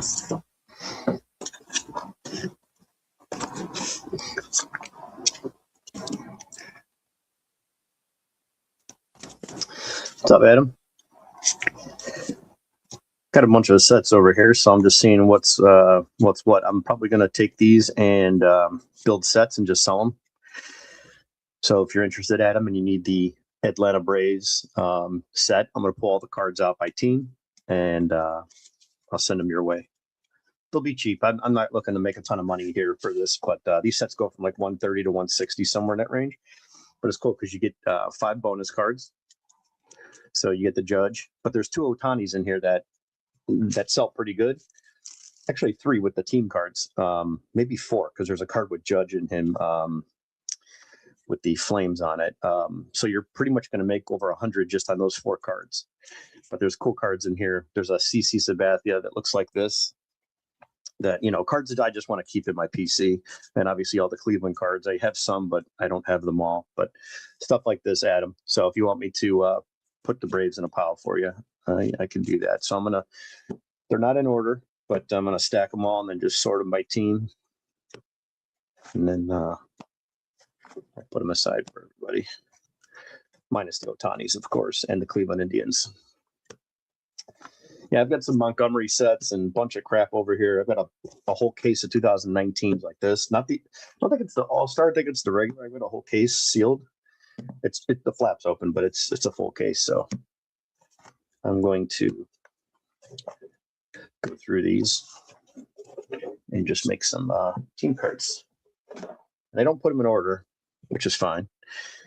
What's up, Adam? Got a bunch of sets over here, so I'm just seeing what's what. I'm probably going to take these and build sets and just sell them. So if you're interested, Adam, and you need the Atlanta Braves set, I'm going to pull all the cards out by team, and I'll send them your way. They'll be cheap. I'm not looking to make a ton of money here for this, but these sets go from like 130 to 160, somewhere in that range. But it's cool because you get 5 bonus cards. So you get the Judge, but there's 2 Otanis in here that sell pretty good. Actually 3 with the team cards, maybe 4 because there's a card with Judge in him with the flames on it. So you're pretty much going to make over 100 just on those 4 cards. But there's cool cards in here. There's a CC Sabathia that looks like this. That, cards that I just want to keep in my PC, and obviously all the Cleveland cards. I have some, but I don't have them all. But stuff like this, Adam. So if you want me to put the Braves in a pile for you, I can do that. So they're not in order, but I'm gonna stack them all and then just sort them by team, and then I'll put them aside for everybody, minus the Otanis, of course, and the Cleveland Indians. Yeah, I've got some Montgomery sets and a bunch of crap over here. I've got a whole case of 2019s like this. I don't think it's the All-Star. I think it's the regular. I've got a whole case sealed. The flap's open, but it's a full case. So I'm going to go through these and just make some team cards. And I don't put them in order, which is fine.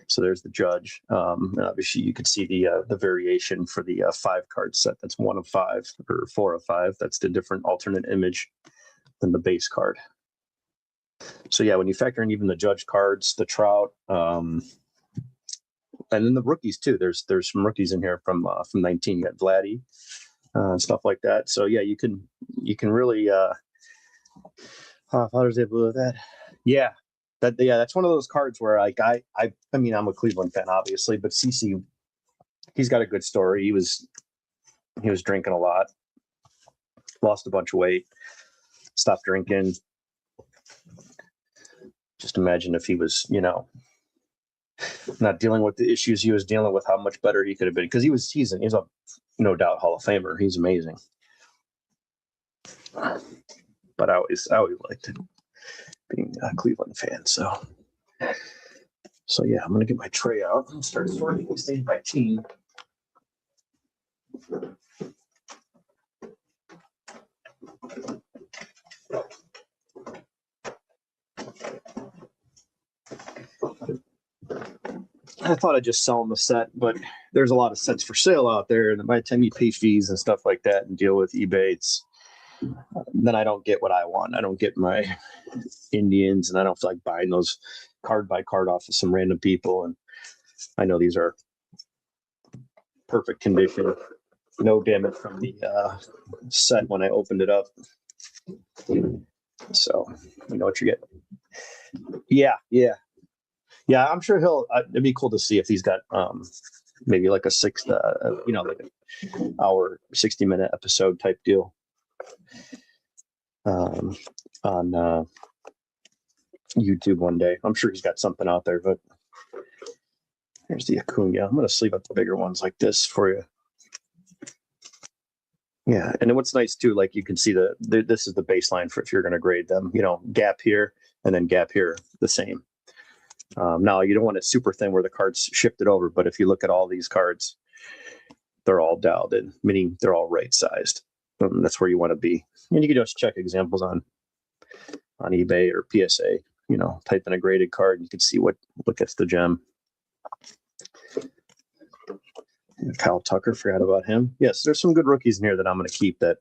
So there's the Judge. And obviously you can see the variation for the 5 card set. That's 1 of 5 or 4 of 5. That's the different alternate image than the base card. So yeah, when you factor in even the Judge cards, the Trout, and then the rookies too. There's some rookies in here from 19. You got Vladdy and stuff like that. So yeah, you can really Father's Day Blue of that. Yeah. That's one of those cards where like I mean I'm a Cleveland fan obviously, but CC, he's got a good story. He was drinking a lot, lost a bunch of weight, stopped drinking. Just imagine if he was, not dealing with the issues he was dealing with, how much better he could have been, because he's a no doubt Hall of Famer. He's amazing. But I always liked him, being a Cleveland fan. So yeah, I'm gonna get my tray out and start sorting these things by team. I thought I'd just sell them a set, but there's a lot of sets for sale out there, and by the time you pay fees and stuff like that and deal with eBay, then I don't get what I want. I don't get my Indians, and I don't feel like buying those card by card off of some random people. And I know these are perfect condition, no damage from the set when I opened it up. So you know what you get. Yeah, I'm sure it'd be cool to see if he's got maybe like a like an hour, 60-minute episode type deal on YouTube one day. I'm sure he's got something out there, but here's the Acuna. I'm going to sleeve up the bigger ones like this for you. Yeah, and then what's nice too, like you can see this is the baseline for if you're going to grade them. Gap here and then gap here, the same. Now you don't want it super thin where the cards shifted over, but if you look at all these cards, they're all dialed in, meaning they're all right sized. That's where you want to be. And you can just check examples on eBay or PSA. Type in a graded card, and you can see what gets the gem. Kyle Tucker, forgot about him. Yes, there's some good rookies in here that I'm going to keep. That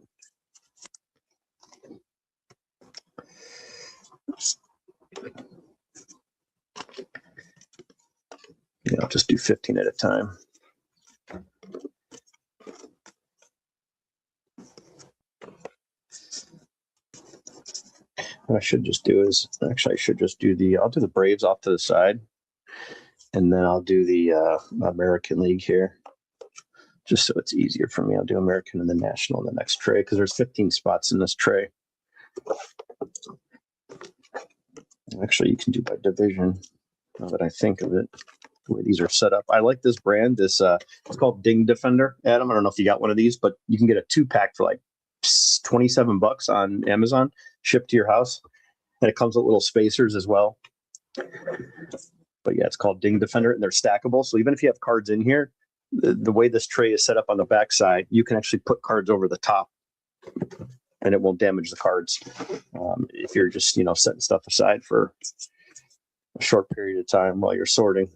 I'll just do 15 at a time. What I should just do is I'll do the Braves off to the side, and then I'll do the American League here. just so it's easier for me. I'll do American and then National in the next tray because there's 15 spots in this tray. Actually, you can do by division. Now that I think of it, the way these are set up, I like this brand. It's called Ding Defender. Adam, I don't know if you got one of these, but you can get a 2-pack for like $27 on Amazon, shipped to your house, and it comes with little spacers as well. But yeah, it's called Ding Defender, and they're stackable. So even if you have cards in here, the way this tray is set up on the back side, you can actually put cards over the top, and it won't damage the cards. If you're just setting stuff aside for a short period of time while you're sorting.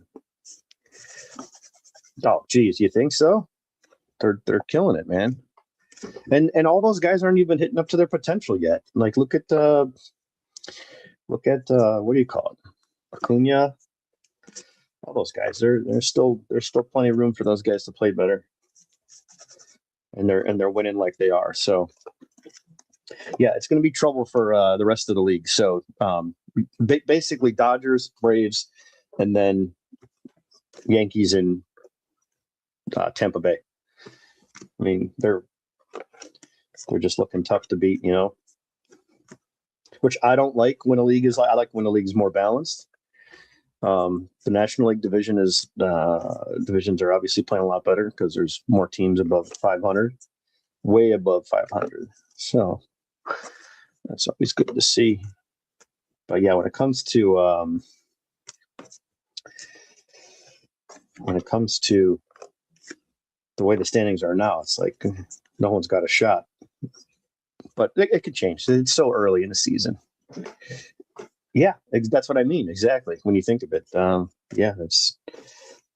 Oh, geez, you think so? They're killing it, man. And all those guys aren't even hitting up to their potential yet. Like look at what do you call it? Acuna. All those guys, there's still plenty of room for those guys to play better, and they're winning like they are. So yeah, it's going to be trouble for the rest of the league. So basically Dodgers, Braves, and then Yankees and Tampa Bay. I mean, they're just looking tough to beat, which I don't like when a league is I like when a league is more balanced. The National League divisions are obviously playing a lot better because there's more teams above 500, way above 500. So that's always good to see. But yeah, when it comes to the way the standings are now, it's like no one's got a shot. But it could change. It's so early in the season. Yeah, that's what I mean. Exactly. When you think of it, there's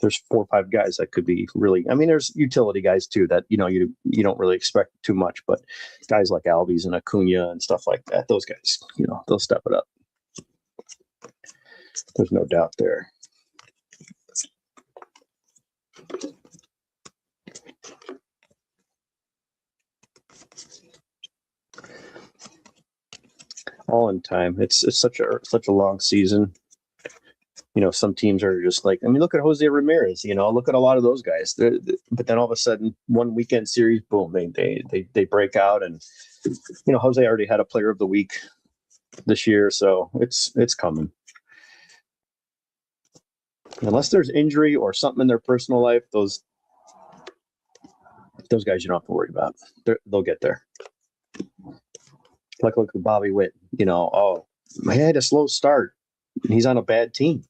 4 or 5 guys that could be really. I mean, there's utility guys too that you don't really expect too much, but guys like Albies and Acuna and stuff like that, those guys, they'll step it up. There's no doubt there. All in time. It's such a long season. Some teams are just like, I mean, look at Jose Ramirez. Look at a lot of those guys. But then all of a sudden, one weekend series, boom, they break out, and Jose already had a Player of the Week this year, so it's coming. Unless there's injury or something in their personal life, those guys you don't have to worry about. They'll get there. Like look at Bobby Witt. He had a slow start. He's on a bad team,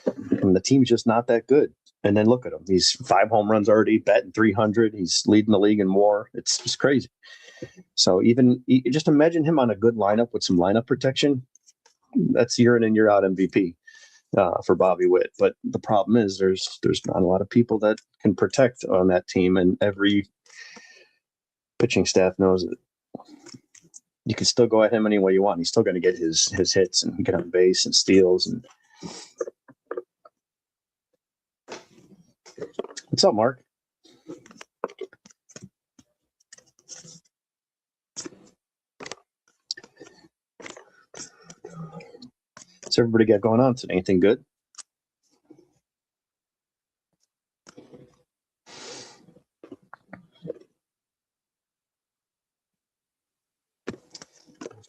and the team's just not that good. And then look at him. He's 5 home runs already, batting 300. He's leading the league in WAR. It's just crazy. So just imagine him on a good lineup with some lineup protection. That's year in and year out MVP for Bobby Witt. But the problem is there's not a lot of people that can protect on that team, and every pitching staff knows it. You can still go at him any way you want. He's still going to get his hits and get on base and steals. And what's up, Mark? What's everybody got going on today? Anything good?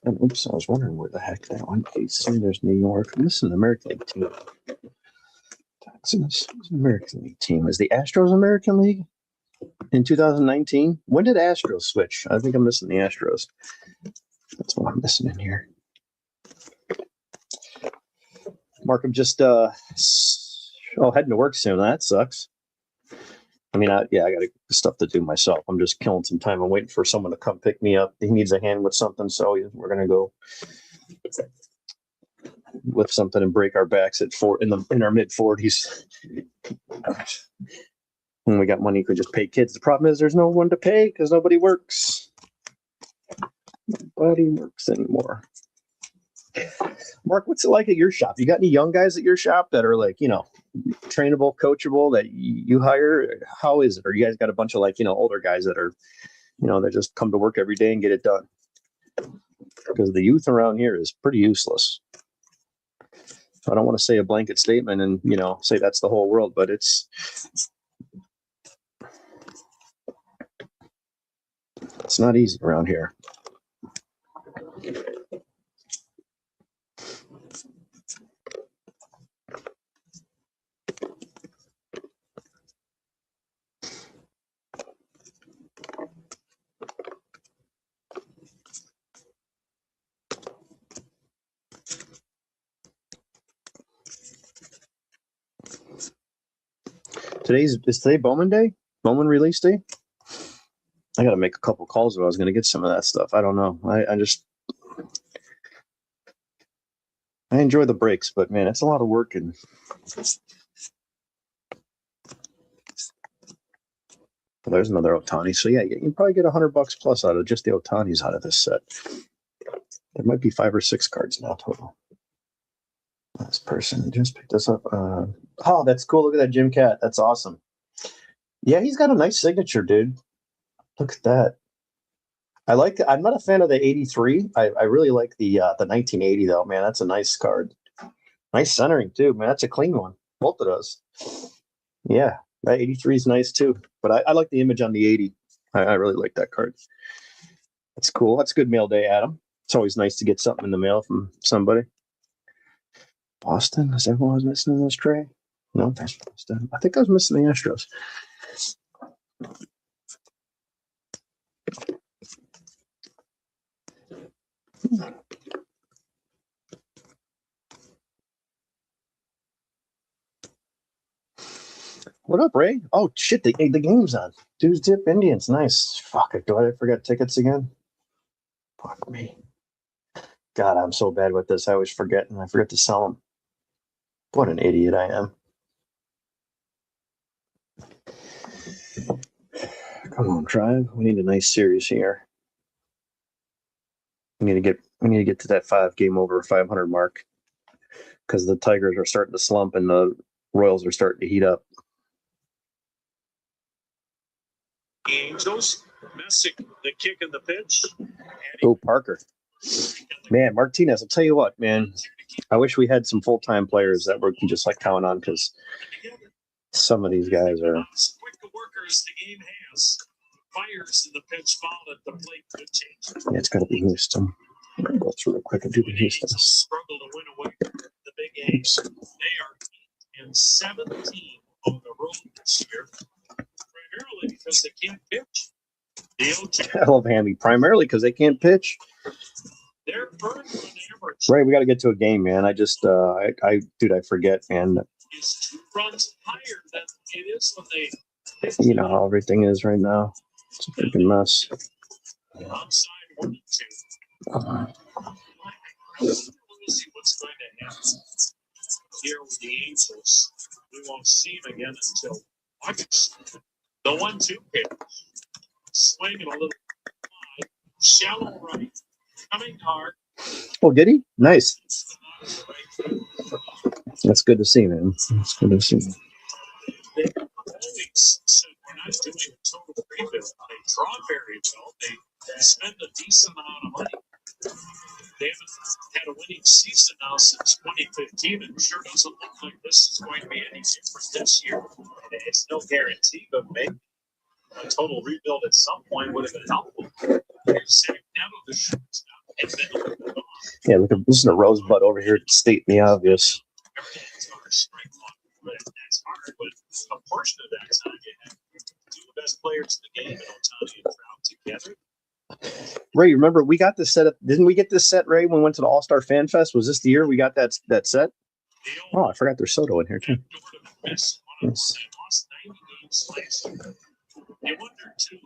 And, oops, I was wondering where the heck that went. There's New York. This is an American League team. Texas American League team. Is the Astros American League in 2019? When did Astros switch? I think I'm missing the Astros. That's what I'm missing in here. Mark, I'm just heading to work soon. That sucks. I mean, I got stuff to do myself. I'm just killing some time. I'm waiting for someone to come pick me up. He needs a hand with something, so we're gonna go lift something and break our backs at in our mid-40s. When we got money, we could just pay kids. The problem is there's no one to pay because nobody works. Nobody works anymore. Mark, what's it like at your shop? You got any young guys at your shop that are like, trainable, coachable that you hire? How is it? Or you guys got a bunch of older guys that are, that just come to work every day and get it done? Because the youth around here is pretty useless. I don't want to say a blanket statement and, say that's the whole world, but it's It's not easy around here. Is today Bowman Day? Bowman release day? I got to make a couple calls if I was going to get some of that stuff. I don't know. I enjoy the breaks, but man, it's a lot of work. And there's another Otani. So yeah, you can probably get $100 plus out of just the Otanis out of this set. There might be 5 or 6 cards now total. This person just picked this up. Oh, that's cool. Look at that Jim Cat. That's awesome. Yeah, he's got a nice signature, dude. Look at that. I'm not a fan of the 83. I really like the 1980 though, man. That's a nice card. Nice centering too, man. That's a clean one. Both of those. Yeah, that 83 is nice too. But I like the image on the 80. I really like that card. That's cool. That's good mail day, Adam. It's always nice to get something in the mail from somebody. Boston? Is everyone was missing in this tray? No, that's Boston. I think I was missing the Astros. What up, Ray? Oh shit, the game's on. Dudes Dip Indians, nice. Fuck it. Do I forget tickets again? Fuck me. God, I'm so bad with this. I always forget, and I forget to sell them. What an idiot I am. Come on, Tribe. We need a nice series here. We need to get to that 5 game over 500 mark because the Tigers are starting to slump and the Royals are starting to heat up. Angels, Messick, the kick and the pitch. Oh, Parker. Man, Martinez, I'll tell you what, man. I wish we had some full-time players that we can just like count on because some of these guys are. Quick workers the game has. Fires in the pitch foul at the plate. Good change. Yeah, it's got to be Houston. I'm going to go through real quick and do the Houston. Struggle to win away the big games. They are 8-17 on the road this year. Primarily because they can't pitch. I love Hammy. Primarily because they can't pitch. They're burned on average. Right, we got to get to a game, man. I just, I forget, man. Is 2 runs higher than it is when they. You know how everything is right now. It's a freaking mess. Outside 1 and 2. We'll see what's going to happen here with the Angels. We won't see him again until August. The 1-2 pitch. Swinging a little high. Shallow right. Coming hard. Oh, did he? Nice. That's good to see, man. That's good to see. They always said we're not doing a total rebuild. They draw very well. They spend a decent amount of money. They haven't had a winning season now since 2015, and sure doesn't look like this is going to be any different this year. It's no guarantee, but maybe a total rebuild at some point would have been helpful. Yeah, look, this is a rosebud over here stating the obvious. That's hard, but a portion of that time you have 2 of the best players in the game, and Otani and Trout together. Ray, remember we got this set up? Didn't we get this set, Ray, when we went to the All-Star Fan Fest? Was this the year we got that set? Oh, I forgot there's Soto in here too. Yes. Lost 90 games last year. You wonder too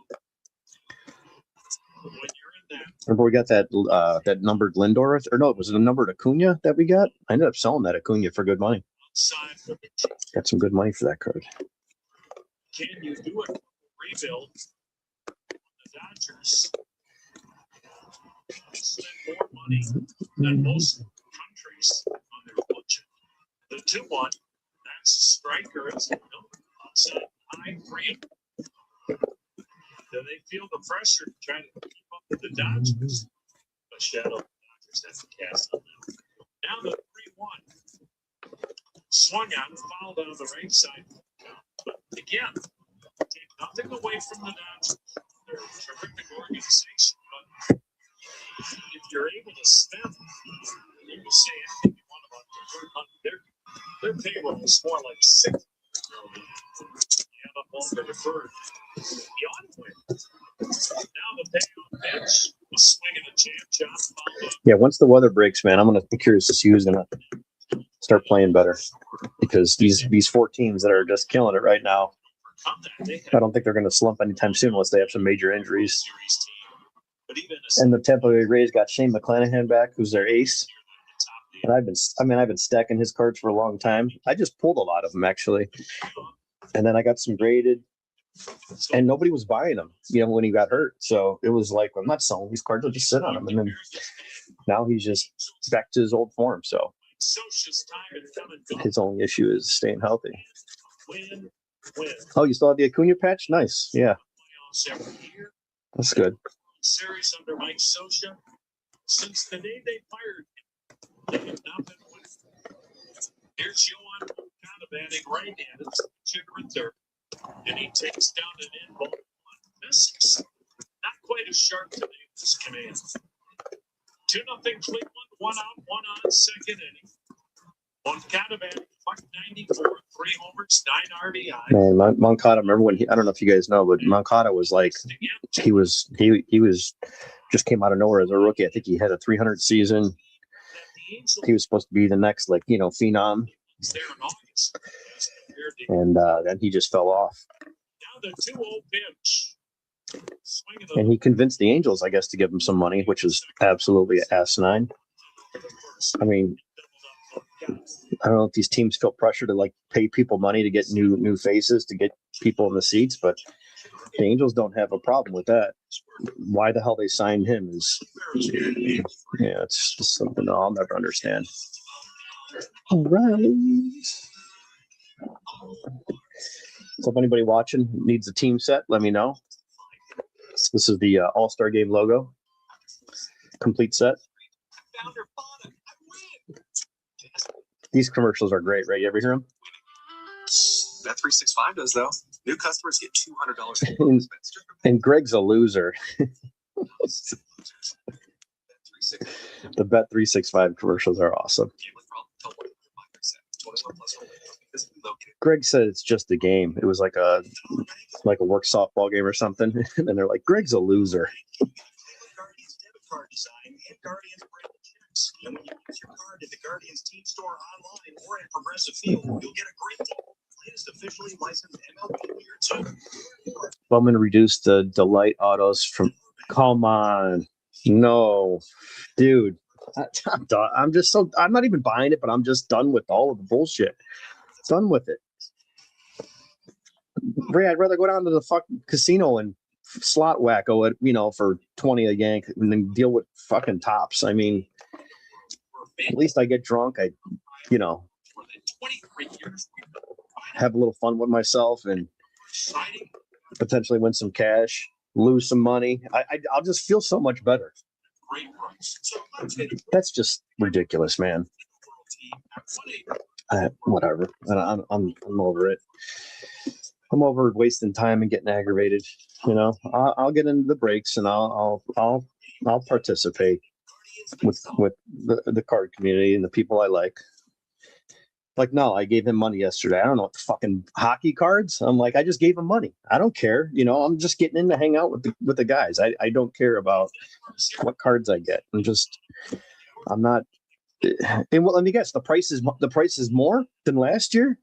when you're in that. Remember we got that numbered Lindor, or no, it was a numbered Acuna that we got. I ended up selling that Acuna for good money. Got some good money for that card. Can you do it? Rebuild. The Dodgers spend more money than most countries on their budget. The 2-1, that's a striker. It's outside high free. Do they feel the pressure to try to keep up with the Dodgers? But shadow Dodgers have to cast on them. Now the 3-1. Swung out and fouled on the right side. But again, take nothing away from the Dodgers. They're a terrific organization, but if you're able to spend, you can say anything you want about their payroll is more like $6 million. Yeah, no longer deferred. The auto win. Now the payoff pitch was swinging a jam job. Yeah, once the weather breaks, man, I'm curious to see who's gonna start playing better, because these 4 teams that are just killing it right now, I don't think they're gonna slump anytime soon unless they have some major injuries. And the Tampa Bay Rays got Shane McClanahan back, who's their ace. And I've been stacking his cards for a long time. I just pulled a lot of them actually, and then I got some graded, and nobody was buying them, when he got hurt. So it was like, I'm not selling these cards; I'll just sit on them. And then now he's just back to his old form. So his only issue is staying healthy. Oh, you still have the Acuna patch? Nice, yeah, that's good. Series under Mike Scioscia. Since the day they fired him, they have not been winning. Here's Yohan Moncada batting right-handed, Chigrin third, and he takes down an in ball. Misses. Not quite as sharp today with his command. 2-0 Cleveland, 1 out, 1 on, second inning. Moncada batting .94, 3 homers, 9 RBI. Man, Moncada, remember when I don't know if you guys know, but Moncada was like, he was just came out of nowhere as a rookie. I think he had a 300 season. He was supposed to be the next, phenom. And then he just fell off. Now the 2-0 pitch. And he convinced the Angels, I guess, to give him some money, which is absolutely asinine. I mean, I don't know if these teams feel pressure to pay people money to get new faces, to get people in the seats, but the Angels don't have a problem with that. Why the hell they signed him is, it's just something I'll never understand. All right. So if anybody watching needs a team set, let me know. This is the All-Star Game logo. Complete set. These commercials are great, right? You ever hear them? Bet365 does, though. New customers get $200. And Greg's a loser. The Bet365 commercials are awesome. Greg said it's just a game. It was like a work softball game or something. And they're like, Greg's a loser. And when you use your card at the Guardians team store online or at Progressive Field, you'll get a great deal. Latest officially licensed MLB year 2. I'm going to reduce the Delight Autos from. Come on, no, dude. I'm done. I'm not even buying it, but I'm just done with all of the bullshit. Done with it. Ray, I'd rather go down to the fucking casino and slot wacko it, for 20 a yank, and then deal with fucking tops. I mean, at least I get drunk. I, have a little fun with myself and potentially win some cash, lose some money. I'll just feel so much better. That's just ridiculous, man. Whatever. I'm over it. I'm over wasting time and getting aggravated. I'll get into the breaks and I'll participate with the card community and the people I like. Like, no, I gave him money yesterday. I don't know what the fucking hockey cards. I'm like, I just gave him money. I don't care. I'm just getting in to hang out with the guys. I don't care about what cards I get. I'm not. And let me guess, the price is more than last year.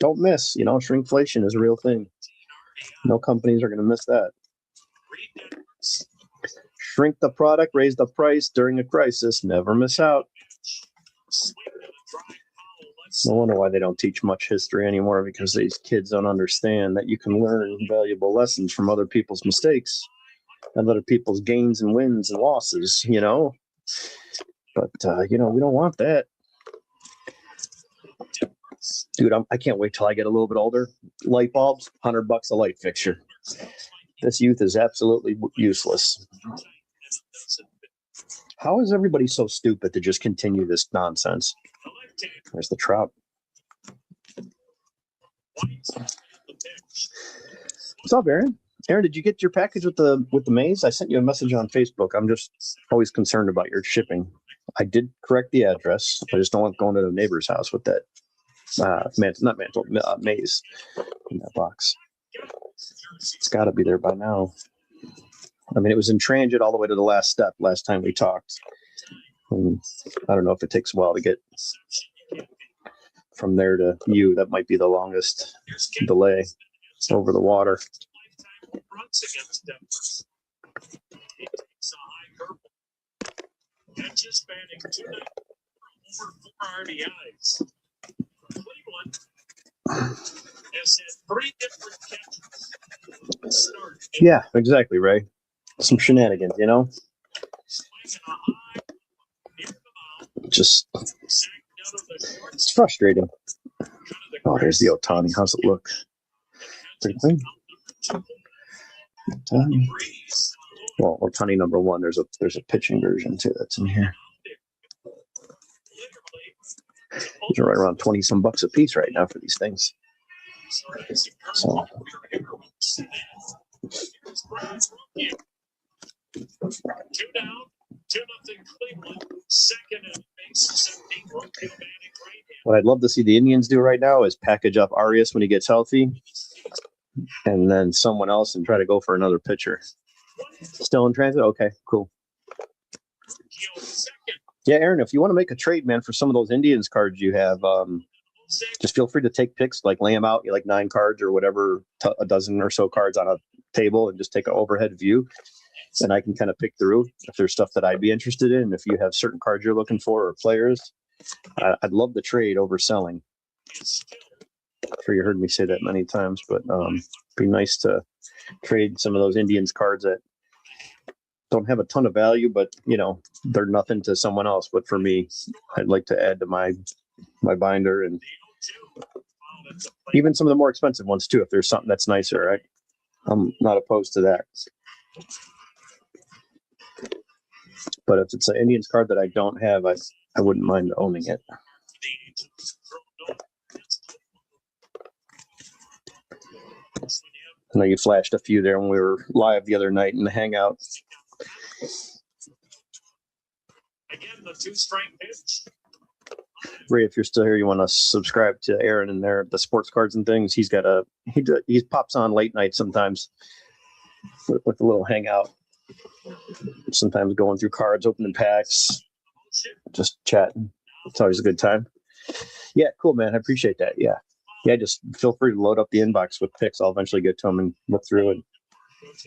Don't miss. Shrinkflation is a real thing. No companies are going to miss that. Shrink the product, raise the price during a crisis. Never miss out. No wonder why they don't teach much history anymore, because these kids don't understand that you can learn valuable lessons from other people's mistakes and other people's gains and wins and losses, But, we don't want that. Dude, I can't wait till I get a little bit older. Light bulbs, $100 a light fixture. This youth is absolutely useless. How is everybody so stupid to just continue this nonsense? There's the trout. What's up, Aaron? Aaron, did you get your package with the maze? I sent you a message on Facebook. I'm just always concerned about your shipping. I did correct the address. I just don't want going to the neighbor's house with that maze in that box. It's got to be there by now. I mean, it was in transit all the way to the last step last time we talked. And I don't know if it takes a while to get from there to you. That might be the longest delay over the water. Catches batting tonight over 4 RBIs. Cleveland has had 3 different catches. Yeah, exactly, Ray. Some shenanigans, you know? Just, it's frustrating. Oh, there's the Ohtani. How's it look? Pretty clean. Well, Ohtani number 1. There's a pitching version too that's in here. These are right around 20 some bucks a piece right now for these things. So 2 down, 2-0 Cleveland. Second at base, 17 batting right. What I'd love to see the Indians do right now is package up Arias when he gets healthy, and then someone else and try to go for another pitcher. Still in transit? Okay, cool. Yeah, Aaron, if you want to make a trade, man, for some of those Indians cards you have, just feel free to take pics, like lay them out, like 9 cards or whatever, a dozen or so cards on a table, and just take an overhead view. And I can kind of pick through if there's stuff that I'd be interested in. If you have certain cards you're looking for or players, I'd love the trade over selling. I'm sure you heard me say that many times, but be nice to trade some of those Indians cards that don't have a ton of value, but you know, they're nothing to someone else. But for me, I'd like to add to my binder, and even some of the more expensive ones too, if there's something that's nicer, right? I'm not opposed to that. But if it's an Indians card that I don't have, I wouldn't mind owning it. I know you flashed a few there when we were live the other night in the Hangout. Again, the 2-strike pitch. Ray, if you're still here, you want to subscribe to Aaron and there, the sports cards and things. He's got he pops on late night sometimes with a little Hangout. Sometimes going through cards, opening packs, just chatting. It's always a good time. Yeah, cool, man. I appreciate that. Yeah, just feel free to load up the inbox with pics. I'll eventually get to them and look through and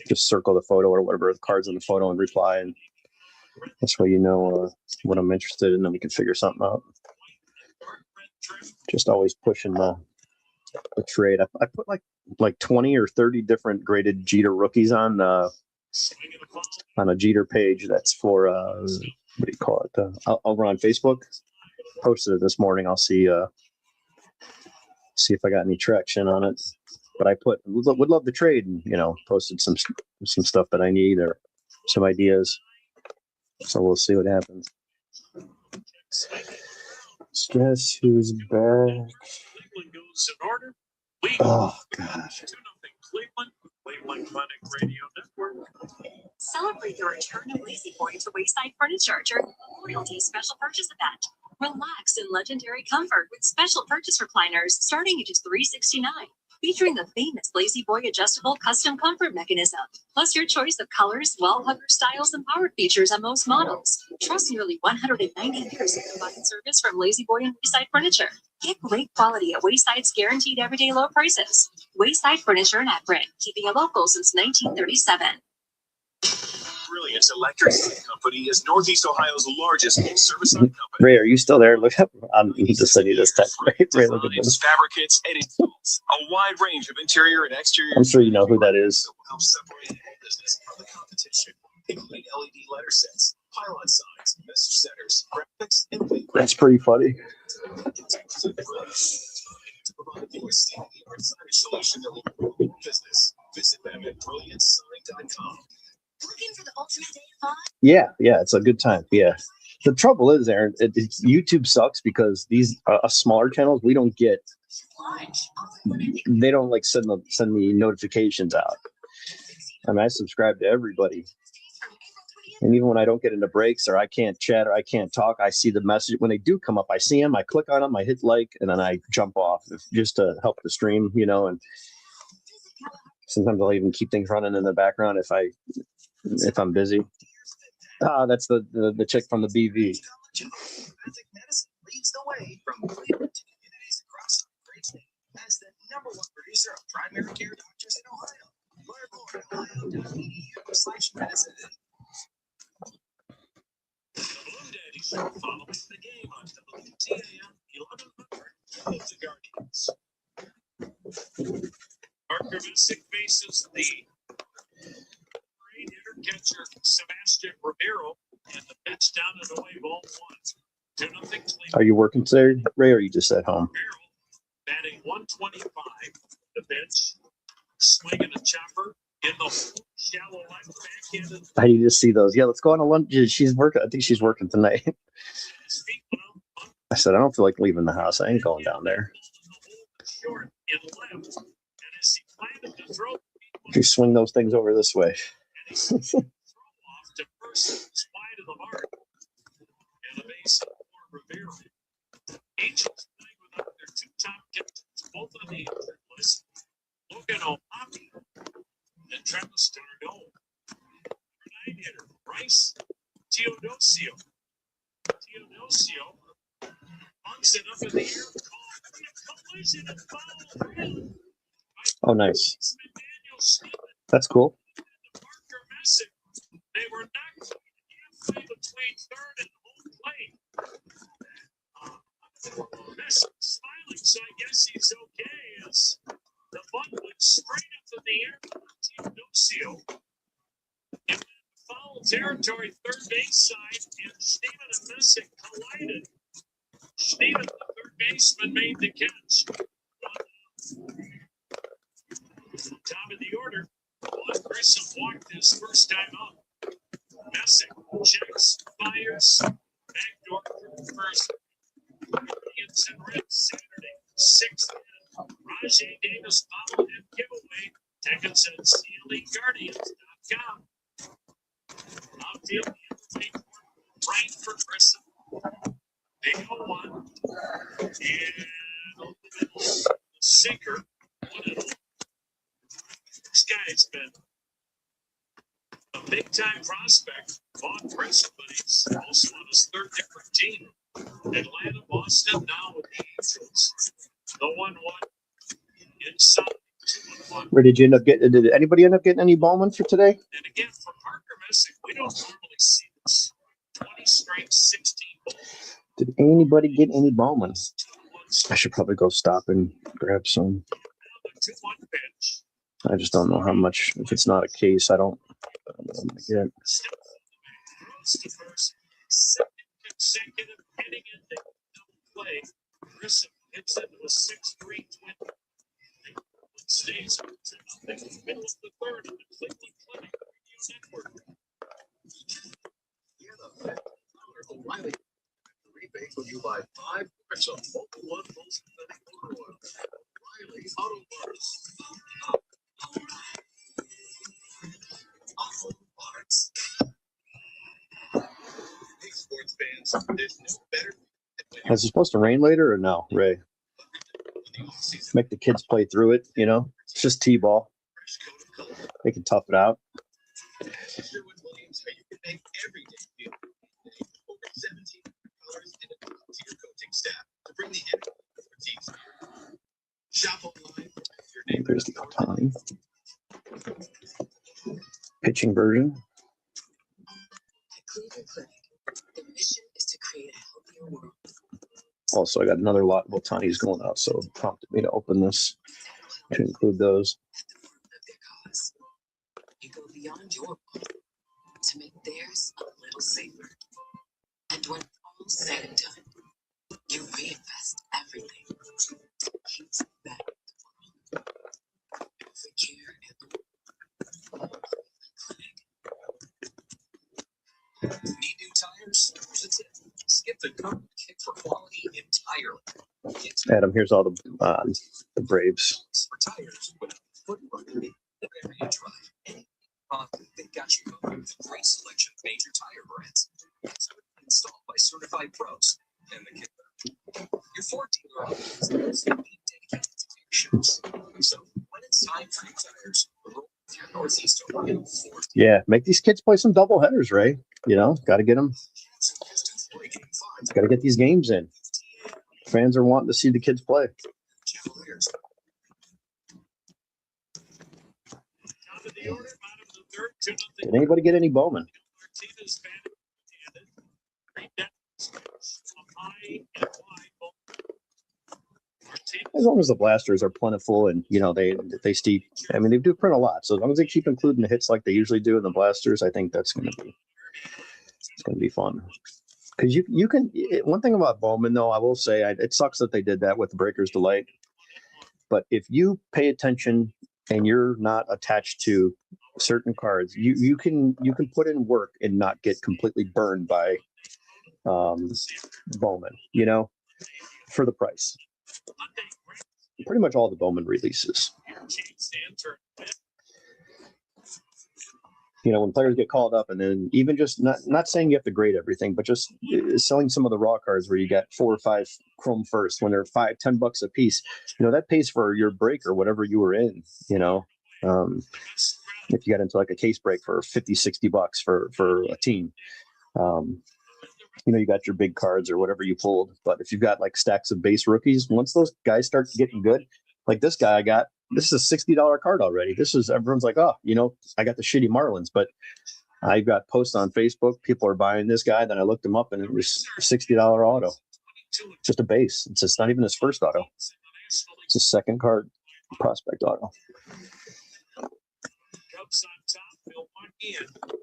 just circle the photo or whatever, the cards in the photo, and reply. And this way you know what I'm interested in, and we can figure something out. Just always pushing the trade. I put like 20 or 30 different graded Jeter rookies on a Jeter page. That's for what do you call it? I'll run on Facebook. Posted it this morning. I'll see if I got any traction on it. But I would love to trade, and posted some stuff that I need or some ideas. So we'll see what happens. Guess who's back? Oh gosh. Cleveland Clinic Radio Network. Celebrate the return of Lazy Boy to Wayside Furniture during the Memorial Day special purchase event. Relax in legendary comfort with special purchase recliners starting at just $369, featuring the famous Lazy Boy adjustable custom comfort mechanism, plus your choice of colors, wall hugger styles, and power features on most models. Trust nearly 190 years of combined service from Lazy Boy and Wayside Furniture. Get great quality at Wayside's guaranteed everyday low prices. Wayside Furniture in Akron, keeping it local since 1937. Brilliance Electric Company is Northeast Ohio's largest full-service company. Ray, are you still there? Look up. I'm just sending you this text. Ray, look at this. Fabricates, Editiion, a wide range of interior and exterior. I'm sure you know who that is. That will help separate the business from the competition, including LED letter sets, pylon signs, message centers, graphics, and link. That's pretty funny. To provide you a state-of-the-art signage solution that will improve your business. Visit them at brilliancesign.com. Looking for the ultimate day of fun? Yeah, it's a good time. Yeah. The trouble is, Aaron, YouTube sucks because these smaller channels, we don't get, they don't like send the notifications out. I mean, I subscribe to everybody. And even when I don't get into breaks or I can't chat or I can't talk, I see the message. When they do come up, I see them, I click on them, I hit like, and then I jump off just to help the stream, you know, and sometimes I'll even keep things running in the background if I'm busy. That's the chick from the BV. Leads the way from Cleveland to communities across the great state as the #1 producer of primary care doctors in Ohio. Learn more at ohio.edu/medicine. The Blue Daddy Show following the game on WTAM 1100 of the Guardians. Parker Messick faces the great hitter catcher Sebastian Romero, and the pitch down and away, ball 1. 2-0 Cleveland. Are you working today, Ray, or are you just at home? Romero batting 125. The pitch, swinging a chopper in the shallow left backhanded. How do you just see those? Yeah, let's go on a lunch. She's working. I think she's working tonight. I said, I don't feel like leaving the house. I ain't going down there. Short and left, and as he planted the throw, You swing those things over this way. and he throw off to first, wide of the mark, and a base for Rivera. Angels playing without their 2 top catchers, both on the injured list. Logan O'Hoppy and Travis Darno. 9 hitter Bryce Teodosio. Bunks it up in the air. Caught in a collision and foul. Oh, nice. Daniel Smith That's cool. and Parker Messick. They were knocked halfway between third and home plate. Messick smiling, so I guess he's okay as the bunt went straight up in the air for Teodosio. In foul territory, third base side, and Steven and Messick collided. Steven, the third baseman, made the catch. Top of the order, Juan Grissom walked his first time up. Messick checks, fires, backdoor first. Indians and Reds Saturday, 6th inning. Rajay Davis followed him giveaway. Tickets at CLEGuardians.com. Outfield, the infield, right for Grissom. Big 0-1. And over the middle, the sinker, 1-0. This guy's been a big-time prospect. Bought Grissom, but he's also on his 3rd different team. Atlanta, Boston, now with the Angels. The 1-1 inside. 2-1. Where did you end up getting? Did anybody end up getting any Bowman for today? And again, for Parker Messick, we don't normally see this. 20 strikes, 16 balls. Did anybody get any Bowman? I should probably go stop and grab some. Now the 2-1 pitch. I just don't know how much. If it's not a case, I don't know what I'm gonna get. Step throws to first. 2nd consecutive hitting into double play. Grissom hits into a 6-3 twin. Stays up to nothing. Middle of the 3rd of the Cleveland Clinic Radio Network. Yeah, the Fed O'Reilly rebate when you buy 5 quarts of Mobil 1 most synthetic motor oil. O'Reilly Auto Parts. Auto Parts. Hey, sports fans, there's no better. Is it supposed to rain later or no, Ray? Make the kids play through it, you know? It's just T-ball. They can tough it out. Williams, how you can make every day feel. Over 17 colors and a top-tier coaching staff to bring the expertise. Shop online. There's the Otani pitching version. At Cleveland Clinic, the mission is to create a healthier world. Also, I got another lot of Otani's going out, so it prompted me to open this to include those. Of their cause. You go beyond your world to make theirs a little safer. And when all said and done, you reinvest everything to keep that world. For care and the Clinic. Need new tires? Here's a tip. Get the cover kick for quality entirely. It's Adam, here's all the Braves. for tires with footwork. Whatever you try. They got you covered with a great selection of major tire brands. Installed by certified pros. And the kicker, your 14-year-old is dedicated to your shoes. So when it's time for new tires, roll with your Northeast Ohio Ford. Yeah, make these kids play some double headers, Ray. You know, got to get them. Got to get these games in. Fans are wanting to see the kids play. Did anybody get any Bowman? As long as the blasters are plentiful and you know they steep. I mean, they do print a lot, so as long as they keep including the hits like they usually do in the blasters, I think it's going to be fun. Because you can one thing about Bowman though, I will say it sucks that they did that with the Breaker's Delight, but if you pay attention and you're not attached to certain cards, you can put in work and not get completely burned by Bowman, you know, for the price. Pretty much all the Bowman releases. You know, when players get called up, and then even just not saying you have to grade everything, but just selling some of the raw cards where you got 4 or 5 chrome first when they're $5-10 a piece, you know, that pays for your break or whatever you were in, you know. If you got into like a case break for $50-60 for a team, you know, you got your big cards or whatever you pulled. But if you've got like stacks of base rookies, once those guys start getting good, like this guy I got, this is a $60 card already. Everyone's like, oh, you know, I got the shitty Marlins, but I got posts on Facebook. People are buying this guy. Then I looked him up and it was $60 auto. Just a base. It's not even his first auto. It's a second card prospect auto.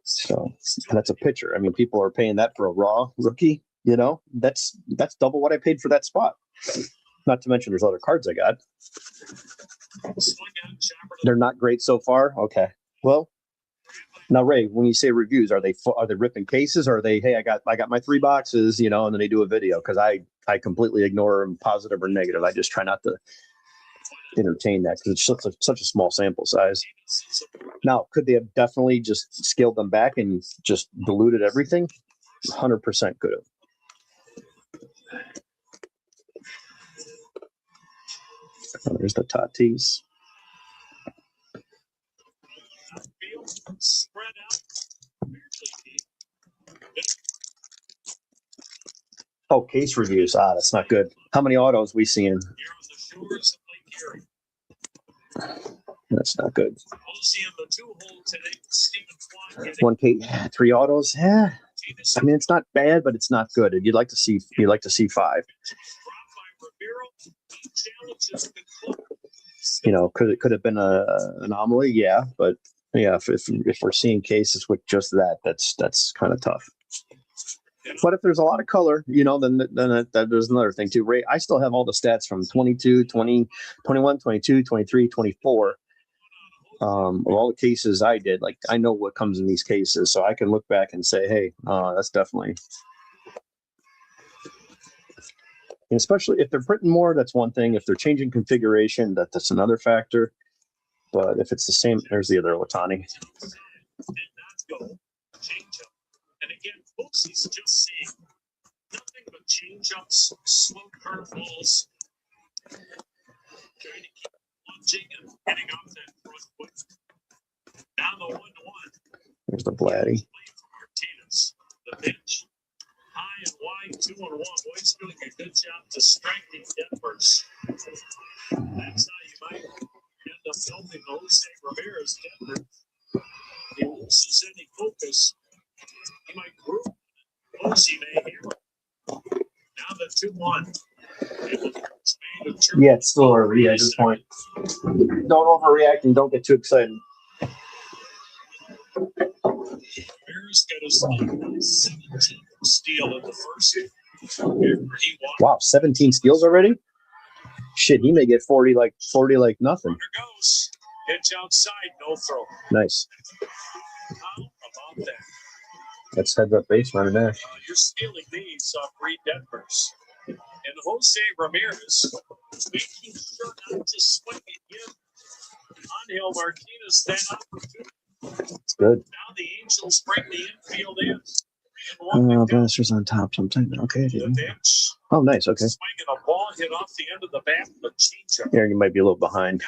So, and that's a pitcher. I mean, people are paying that for a raw rookie, you know, that's double what I paid for that spot. Not to mention there's other cards I got. They're not great so far. Okay. Well, now Ray, when you say reviews, are they ripping cases, or are they, hey, I got my 3 boxes, you know, and then they do a video? Because I completely ignore them, positive or negative. I just try not to entertain that because it's such a small sample size. Now, could they have definitely just scaled them back and just diluted everything? 100% could have. Oh, there's the Tatis. Oh, case reviews. That's not good. How many autos we seeing? That's not good. 1K, 3 autos. Yeah. I mean, it's not bad, but it's not good. You'd like to see 5. You know, could have been a anomaly, yeah, but yeah, if we're seeing cases with just that's kind of tough. But if there's a lot of color, you know, then there's another thing too. Ray, I still have all the stats from 22, 20, 21, 22, 23, 24. Of all the cases I did, like I know what comes in these cases, so I can look back and say, hey, that's definitely. And especially if they're printing more, that's one thing. If they're changing configuration, that's another factor. But if it's the same, there's the other Otani. And again, Bosie's just seeing nothing but change-ups, slow curveballs, trying to keep lunging and getting off that front foot. Now the 1-1. There's the Vladdy. Martinez, the pitch. High and wide, 2-1. Boyd's doing a good job distracting Denvers. That's how you might end up helping Jose Ramirez. Denver. He loses any focus. He might group. Posey may hear. Now the 2-1. Yeah, it's still early at this point. Don't overreact and don't get too excited. Ramirez got his 17th steal in the first. Wow, 17 steals already? Shit, he may get 40 like nothing. Here goes. Pitch outside, no throw. Nice. How about that? That's heads up base running there. You're stealing these. faceoff Reed Detmers. And Jose Ramirez making sure not to swing it. Give Angel Martinez that opportunity. It's good. Now the Angels bring the infield in. Bannisters on top. So I'm typing. Okay. The bench. Oh, nice. Okay. Swinging a ball hit off the end of the bat, but changeup. Here you might be a little behind.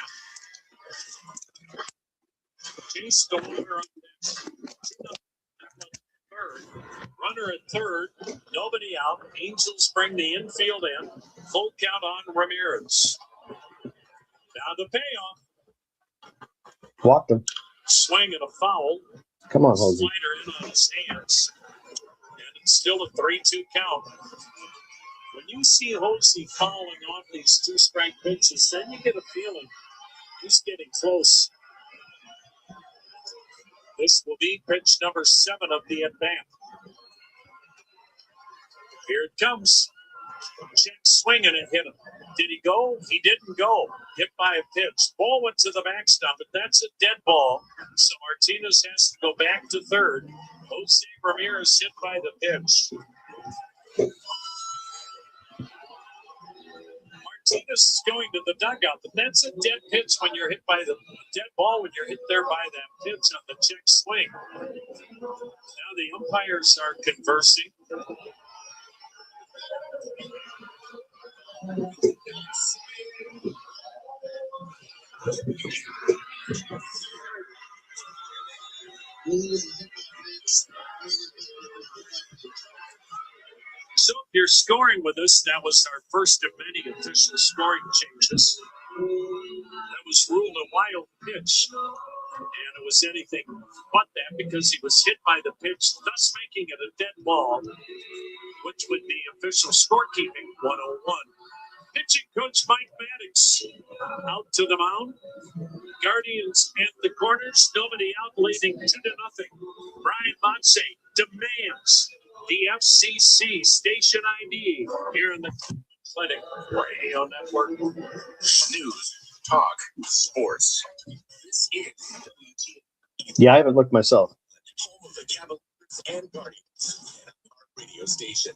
Chase the runner on third. Runner at third. Nobody out. Angels bring the infield in. Full count on Ramirez. Now the payoff. Walked him. Swing and a foul. Come on, Jose. Slider in on his hands. And it's still a 3-2 count. When you see Jose fouling off these 2-strike pitches, then you get a feeling he's getting close. This will be pitch number 7 of the at-bat. Here it comes. Check swinging and hit him. Did he go? He didn't go. Hit by a pitch. Ball went to the backstop, but that's a dead ball. So Martinez has to go back to third. Jose Ramirez hit by the pitch. Martinez is going to the dugout, but that's a dead pitch when you're hit by the dead ball when you're hit there by that pitch on the check swing. Now the umpires are conversing. So if you're scoring with us, that was our first of many official scoring changes. That was ruled a wild pitch, and it was anything but that because he was hit by the pitch, thus making it a dead ball, which would be official scorekeeping 101. Pitching coach Mike Maddox out to the mound. Guardians at the corners, nobody out, leading 2-0. Brian Montse demands the FCC station ID here in the Clinic Radio Network. News, talk, sports. This is Editiion, Yeah, I haven't looked myself. home of the Cavaliers and Guardians. Our radio station.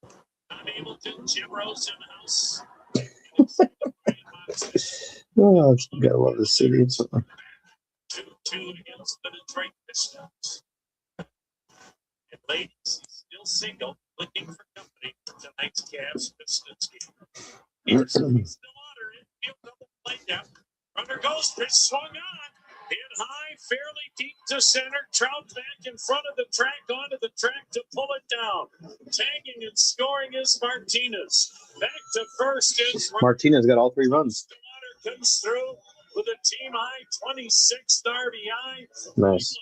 Tom Hamilton, Jim Rose in the house. Oh, you gotta love this city. It's 2-2 against the Detroit Pistons. And ladies, he's still single, looking for company for tonight's Cavs Pistons game. He's still on her. Infield double play down. Runner goes, pitch swung on. Hit high, fairly deep to center. Trout back in front of the track, onto the track to pull it down. Tagging and scoring is Martinez. Back to first is Martinez got all 3 runs. Water comes through with a team high 26th RBI. Nice.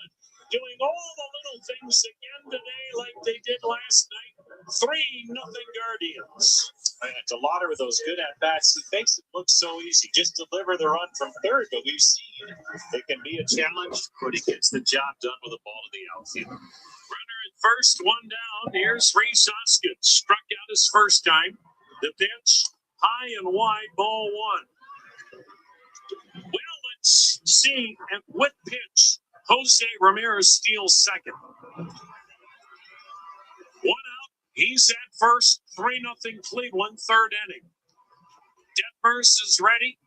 Doing all the little things again today like they did last night. 3-0 Guardians. It's a lot of those good at-bats. He makes it look so easy. Just deliver the run from third, but we've seen it can be a challenge, but he gets the job done with a ball to the outfield. Runner at first, 1 down. Here's Reese Hoskins. Struck out his first time. The pitch, high and wide, ball 1. Well, let's see. And with pitch, Jose Ramirez steals second. 1 out. He's at first. 3-0 Cleveland, 3rd inning. Detmers is ready.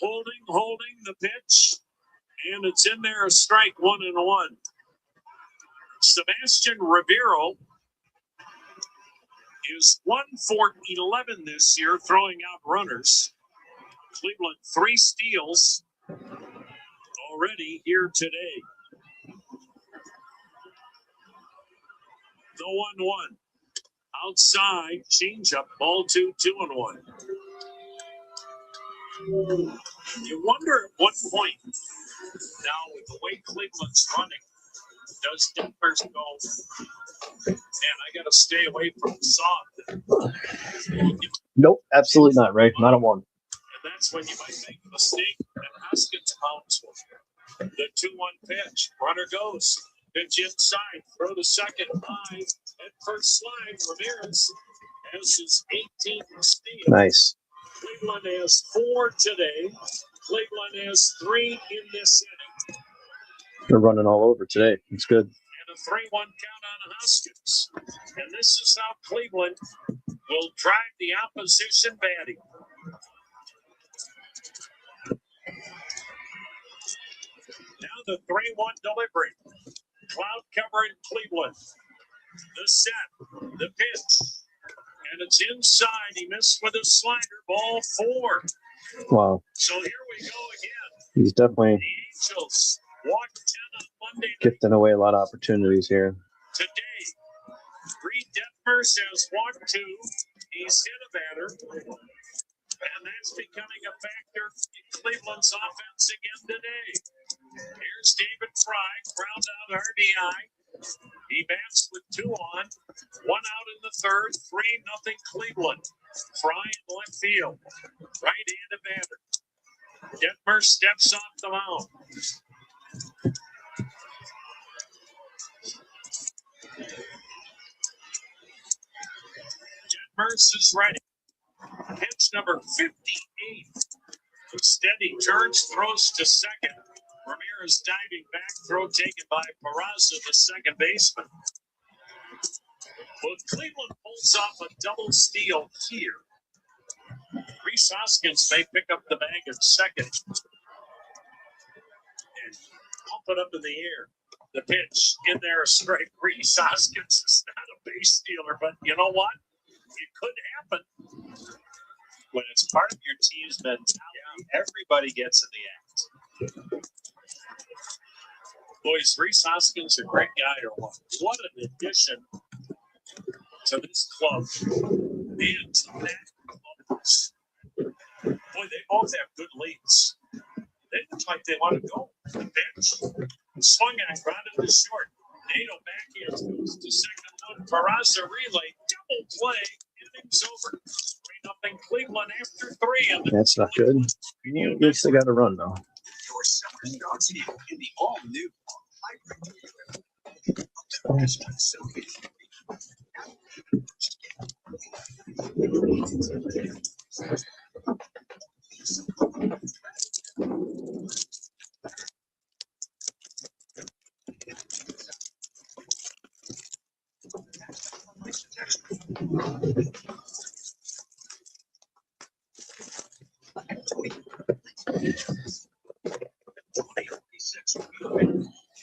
Holding the pitch. And it's in there, a strike, 1-1. Sebastian Rivero is 1 for 11 this year, throwing out runners. Cleveland, 3 steals already here today. The 1-1. Outside, changeup, ball 2, 2-1. You wonder at what point, now with the way Cleveland's running, does Denver's go, man, I got to stay away from soft. Nope, absolutely not, Ray. Not a 1. And that's when you might make a mistake. And Hoskins pounds one. The 2-1 pitch. Runner goes. Pitch inside. Throw to second. High. At first slide. Ramirez has his 18th steal. Nice. Cleveland has 4 today. Cleveland has 3 in this inning. They're running all over today. It's good. And a 3-1 count on Huskins. And this is how Cleveland will drive the opposition batting. Now the 3-1 delivery. Cloud cover in Cleveland. The set, the pitch, and it's inside. He missed with a slider. Ball 4. Wow. So here we go again. He's definitely The Angels walk 10 on Monday night. gifting away a lot of opportunities here. Today, Reed Detmers has walked 2. He's hit a batter. And that's becoming a factor in Cleveland's offense again today. Here's David Fry, ground out RBI. He bats with 2 on, 1 out in the third, 3-0 Cleveland. Fry in left field, right-handed batter. Detmer steps off the mound. Detmers is ready. Pitch number 58. Steady turns, throws to second. Ramirez diving back, throw taken by Peraza, the second baseman. Well, Cleveland pulls off a double steal here. Rhys Hoskins may pick up the bag at second and pump it up in the air. The pitch in there, a strike. Rhys Hoskins is not a base stealer, but you know what? It could happen. When it's part of your team's mentality, everybody gets in the act. Boys, Rhys Hoskins a great guy or what? What an addition to this club and to that clubhouse. Boy, they both have good leads. They look like they want to go. The pitch, swung and grounded to short. Nato backhand goes to second one. Peraza relay, double play, innings over. 3-0 Cleveland after 3. And That's not good. At least they got a run, though. Your summer starts here in the all-new hybrid.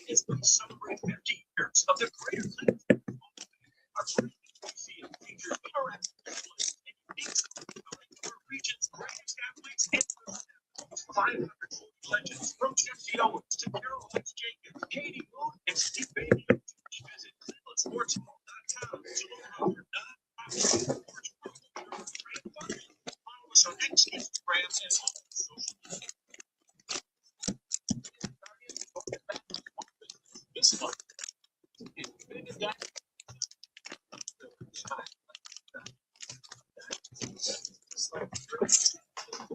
It's been celebrate 50 years of the Greater Cleveland. Our features our region's greatest athletes in 500 legends from Jesse Owens to Carol Hicks Jenkins, Katie Moon, and Steve Baby. Visit ClevelandSportsBall.com to look over non-profit sports programs. Follow us on X, Instagram, and all social media. This month,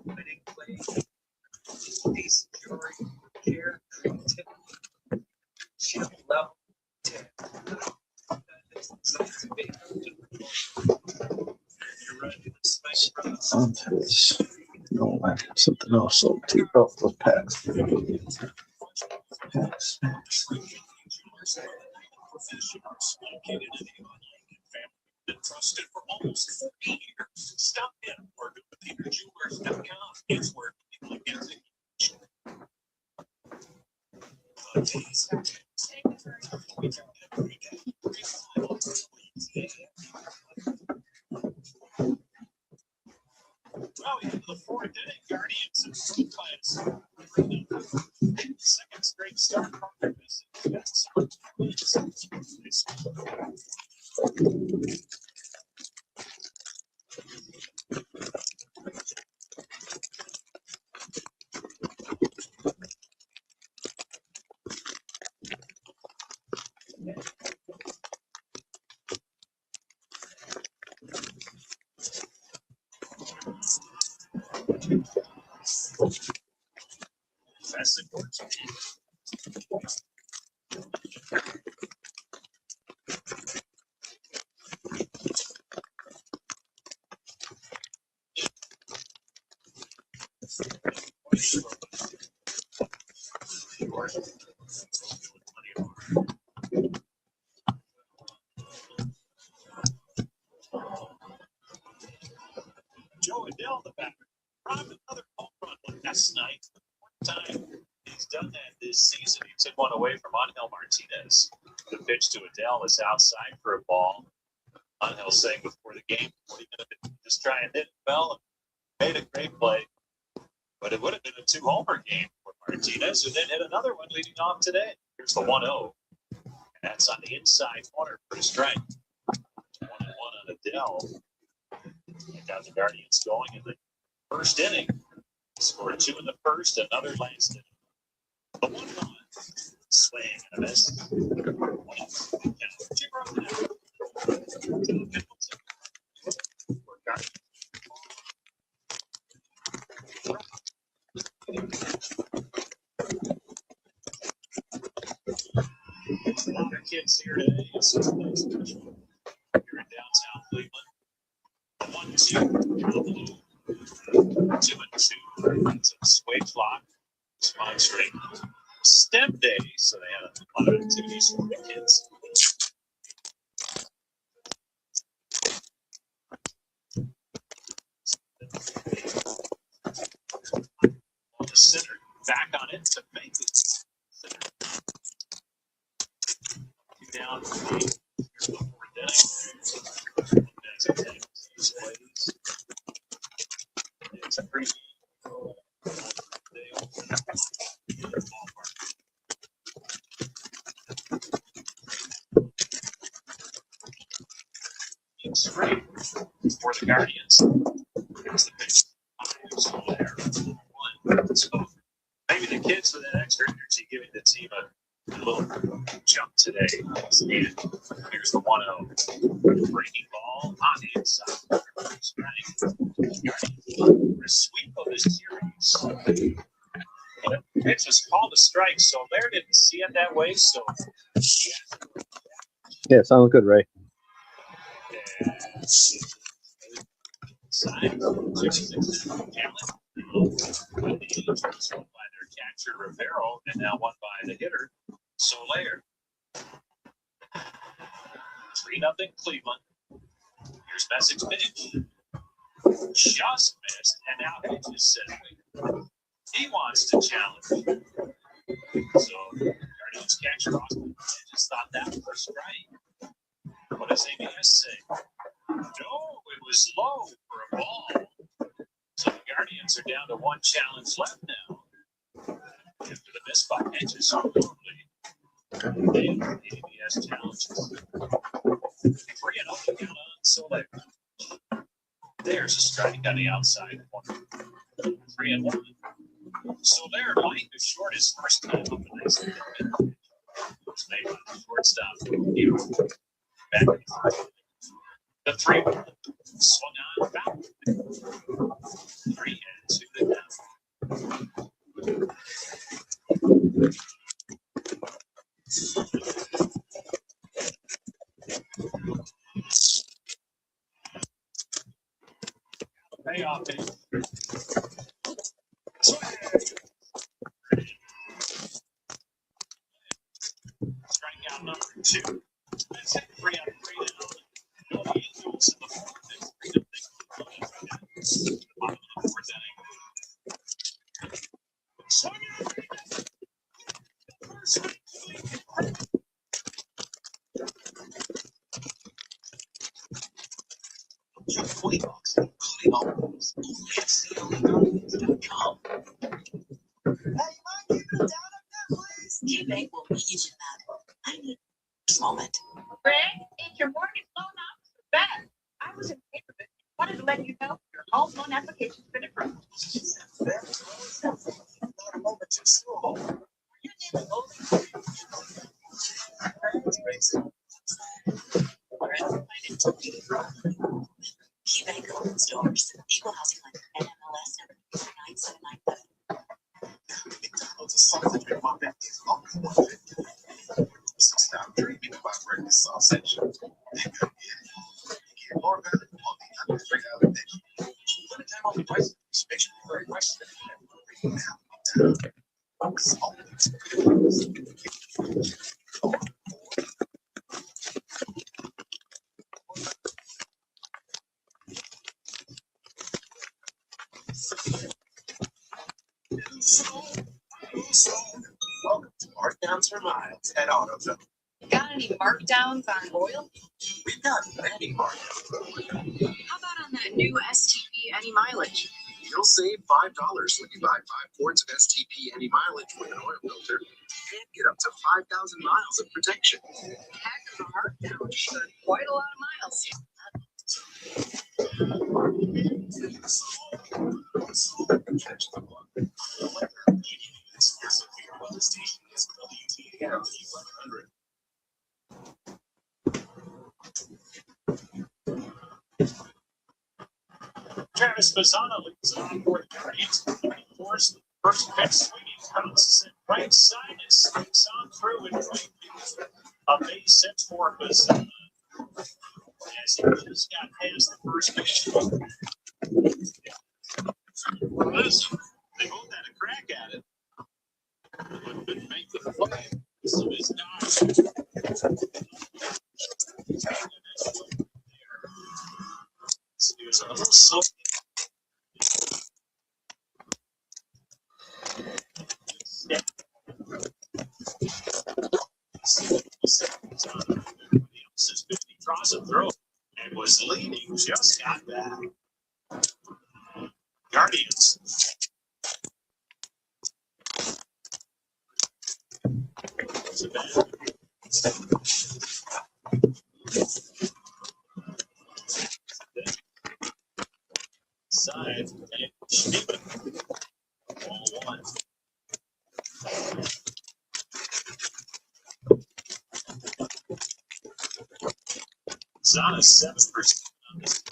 winning play, peace, joy, care, creativity, shield level 10. You're ready to space No, something else. So keep up with packs. Professionals located in Avon Lake and family been trusted for almost 40 years. Stop in or go to PeterJewelers.com. It's where people get to. Well, into the 4th inning, Guardians in front class. Second straight start from their Fast and towards last night. One time he's done that this season. He took one away from Angel Martinez. The pitch to Adele is outside for a ball. Angel saying before the game, what are you going to just try and hit it well? And made a great play. But it would have been a 2-homer game for Martinez, who then hit another one leading off today. Here's the 1-0. And that's on the inside corner for a strike. 1-1 on Adele. And got the Guardians going in the first inning. Scored 2 in the first, another last inning. The 1-1. Swing and a miss. A lot of kids here today. It's just here in downtown Cleveland. 1-2. 2-2. It's a sway clock. Spot straight. STEM day, so they had a lot of activities for the kids. On the center, back on it to make it. Center. Down. Here's the fourth inning. It's a pretty straight for the Guardians. There's the pitch. So there. 1. So maybe the kids with that extra energy giving the team a little jump today. It's needed. Here's the 1-0. Breaking ball on the inside. Guardians. A sweep of this series. The pitch was called a strike, so Lair didn't see it that way. So Yeah, sounds good, Ray. Side, 66 talent. By the Angels, one by their catcher Rivero, and now one by the hitter Soler. 3-0 Cleveland. Here's Message pitch. Just missed, and now he just said he wants to challenge. So Guardians catcher Austin just thought that was a strike. What does ABS say? No, it was low for a ball. So the Guardians are down to 1 challenge left now. After the miss by pitches so early. They have the ABS challenges. 3-0 count on Soler. There's a strike on the outside corner. 3-1. Soler line to short his first time up a nice hit. Was made by the shortstop. Back in the first. The 3-1 swung on foul. 3-2 to down. Payoff is strikeout number 2. That's it. 3 out of 3 now. The Angels in the fourth. Bottom of the fourth inning. Swung out. First just $40, including all rules. CLEGuardians.com. Hey, you mind keeping it down up there, please? eBay will meet you in that. I need this moment. Greg, is your mortgage loan officer back? I was in favor of it. Wanted to let you know your home loan application's been approved. Not a moment too slow. Your name is only eBay opens doors. Equal housing lender. NMLS number 9797. McDonald's is something that my back is always wanted. So stop dreaming about breakfast sausage. Get more better on the under $3 day. Limited time only price. Make sure you're very question. Welcome to Markdowns for Miles at AutoZone. Got any markdowns on oil? We've got many markdowns. How about on that new STP any mileage? You'll save $5 when you buy 5 quarts of STP any mileage with an oil filter and get up to 5,000 miles of protection. Heck of a markdown for quite a lot of miles. Catch the one. Exclusive for your weather station is WTAM 1100. Travis Mazzano leads on for the Guardians. Forced the first pitch swinging comes right side and swings on through and right field. A base hit for Mazzano as he just got past the first pitch. They both had a crack at it, but couldn't make the play. So it's not. So he was a little slow. Yeah. He draws a throw and was leading, just got back. Guardians. Side and Schneeman. 1-1. Zana 7% on this.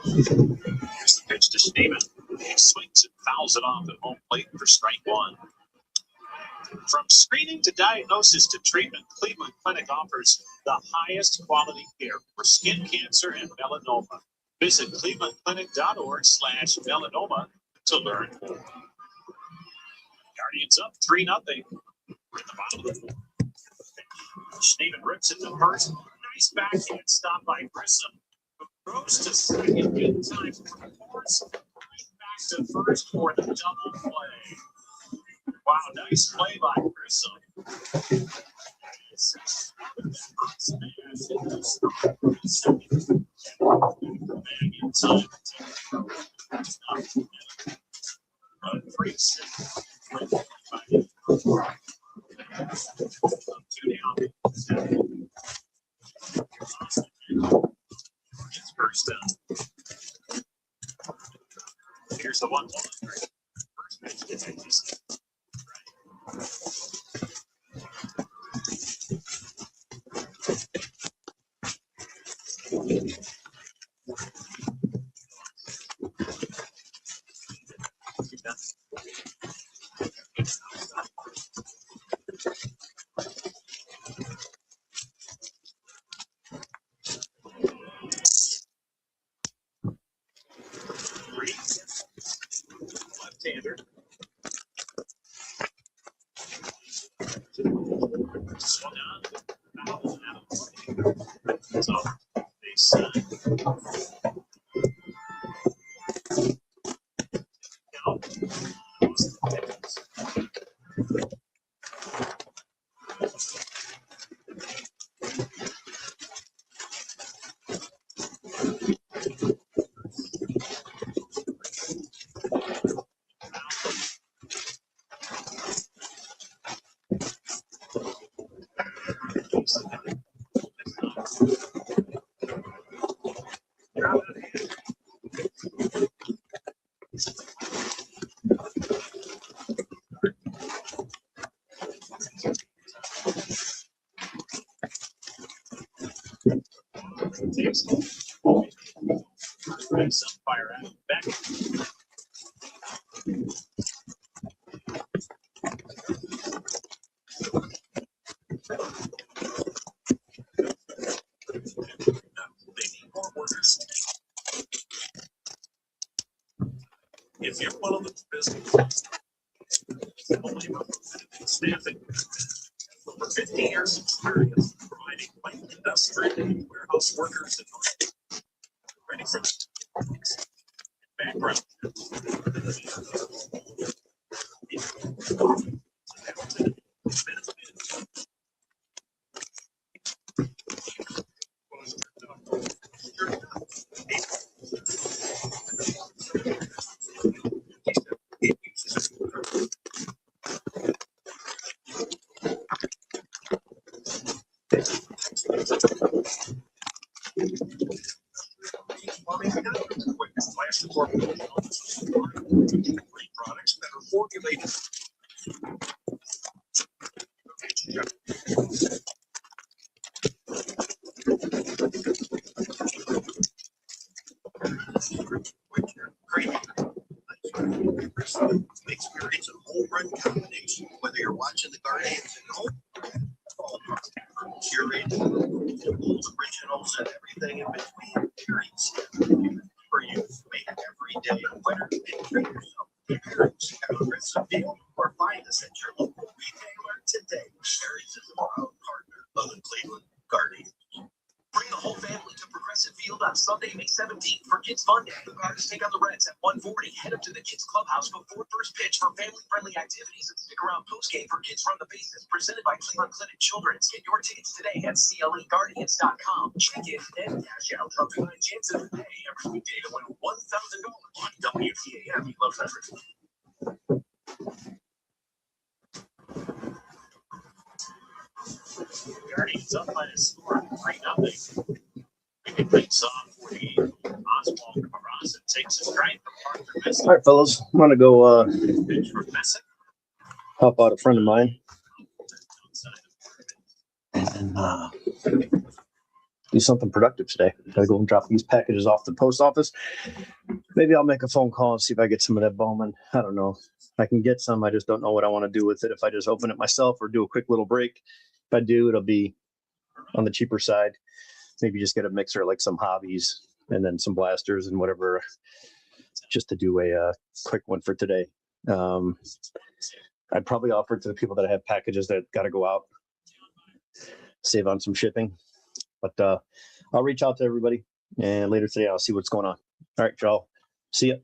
Here's the pitch to Schneeman. He swings and fouls it off at home plate for strike 1. From screening to diagnosis to treatment, Cleveland Clinic offers the highest quality care for skin cancer and melanoma. Visit clevelandclinic.org/melanoma to learn more. Guardians up 3-0. We're at the bottom of the 4th. Schneeman rips it to first. Nice backhand stop by Grissom, who throws to second in time for the force. Right back to first for the double play. Wow, nice play by Grissom. It's first down. Here's the 1-1. First pitch to Texas. Left-hander. Swung on. Foul out. So they sign. Count. Some fire out back. If you're one of the business staffing, over 50 years of experience providing light industrial and warehouse workers and ready for the background. Products that are formulated. Experience a home run combination, whether you're watching the Guardians at home, curated originals and everything in between. For you, make every day a winner and treat yourself. Perry's have a aggressive deal or find us at your local retailer today. Perry's is a proud partner of the Cleveland Guardians. Bring the whole family to Progressive Field on Sunday, May 17th for Kids Fun Day. The Guardians take on the Reds at 1:40. Head up to the Kids Clubhouse before first pitch for family-friendly activities and stick around postgame for Kids from the Bases presented by Cleveland Clinic Children's. Get your tickets today at CLEGuardians.com. Check in and cash out for 9 chances a day every weekday to win $1,000 on WTAM 1100. Guardians up by a score of 3-0. We can bring off for the Oswald Peraza takes a strike from Arthur Messick. All right, fellas, I'm gonna go Pitch from Messick. help out a friend of mine and do something productive today. Gotta go and drop these packages off the post office. Maybe I'll make a phone call and see if I get some of that Bowman. I don't know. I can get some. I just don't know what I want to do with it. If I just open it myself or do a quick little break. If I do, it'll be on the cheaper side. Maybe just get a mixer like some hobbies and then some blasters and whatever, just to do a quick one for today. I'd probably offer it to the people that have packages that got to go out, save on some shipping. But I'll reach out to everybody, and later today I'll see what's going on. All right, y'all. See ya.